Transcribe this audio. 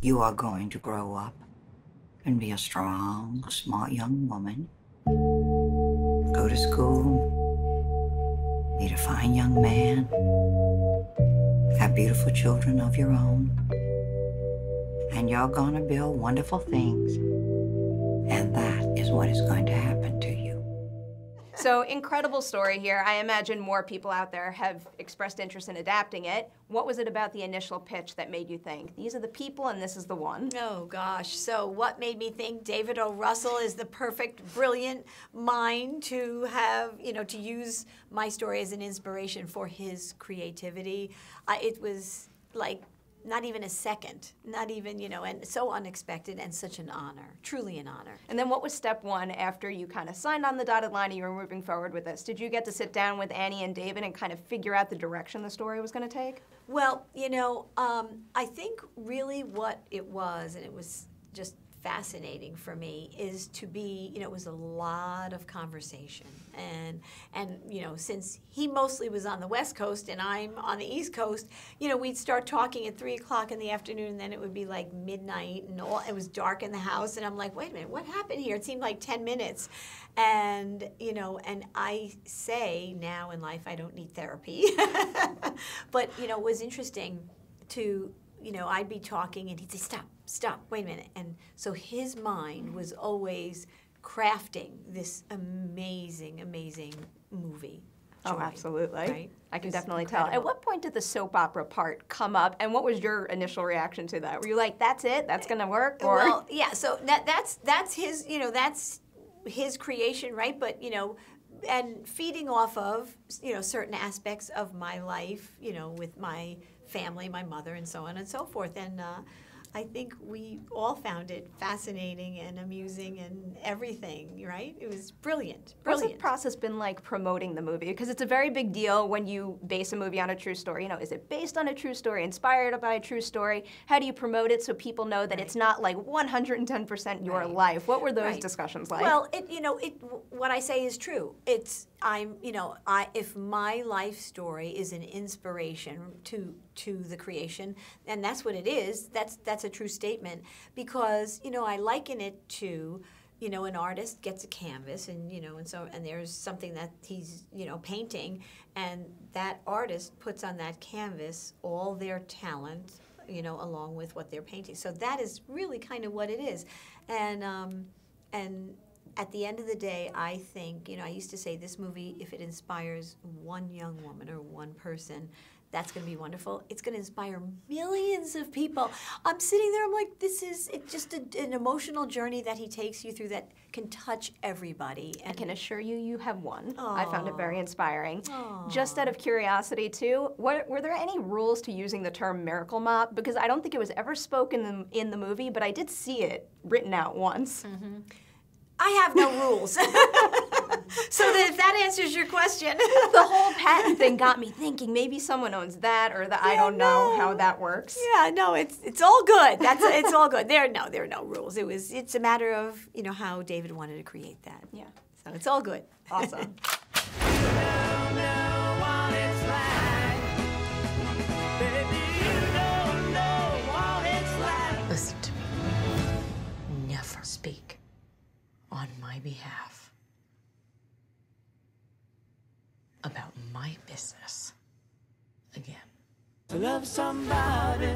You are going to grow up and be a strong, smart young woman. Go to school, meet a fine young man, have beautiful children of your own, and you're gonna build wonderful things. And that is what is going to happen to you. So, incredible story here. I imagine more people out there have expressed interest in adapting it. What was it about the initial pitch that made you think, these are the people and this is the one? Oh, gosh. So what made me think David O. Russell is the perfect, brilliant mind to have, to use my story as an inspiration for his creativity? It was like not even a second, not even, and so unexpected and such an honor, truly an honor. And then what was step one after you kind of signed on the dotted line and you were moving forward with this? Did you get to sit down with Annie and David and kind of figure out the direction the story was going to take? Well, I think really what it was, and it was just fascinating for me, is to be, it was a lot of conversation. And since he mostly was on the West Coast and I'm on the East Coast, we'd start talking at 3 o'clock in the afternoon, and then it would be like midnight, and it was dark in the house, and I'm like, wait a minute, what happened here? It seemed like 10 minutes. And, and I say now in life, I don't need therapy. But, it was interesting to, I'd be talking and he'd say, stop, wait a minute. And so his mind was always crafting this amazing, amazing movie. Oh, absolutely. Right? I can It's definitely tell. incredible. At what point did the soap opera part come up, and what was your initial reaction to that? Were you like, that's it? That's going to work? Or? Well, yeah, so that's his, that's his creation, right? But, and feeding off of, certain aspects of my life, with my family, my mother, and so on and so forth. And I think we all found it fascinating and amusing and everything, right? It was brilliant, What's brilliant. the process been like promoting the movie? Because it's a very big deal when you base a movie on a true story. Is it based on a true story, inspired by a true story? How do you promote it so people know that it's not like 110% your life? What were those discussions like? Well, what I say is true. If my life story is an inspiration to the creation, and that's what it is, that's a true statement, because, I liken it to, an artist gets a canvas and, and there's something that he's, painting, and that artist puts on that canvas all their talent, along with what they're painting. So that is really kind of what it is. And at the end of the day, I think, I used to say this movie, if it inspires one young woman or one person, that's going to be wonderful. It's going to inspire millions of people. I'm sitting there, I'm like, it's just an emotional journey that he takes you through that can touch everybody. I can assure you, you have won. Aww. I found it very inspiring. Aww. Just out of curiosity, too, were there any rules to using the term miracle mop? Because I don't think it was ever spoken in the movie, but I did see it written out once. Mm-hmm. I have no rules. So if that answers your question. The whole patent thing got me thinking maybe someone owns that, or I don't know how that works. Yeah, no, it's all good. It's all good. There are no rules. It's a matter of, how David wanted to create that. Yeah. So it's all good. Awesome. Listen to me. Never speak on my behalf about my business again. To love somebody,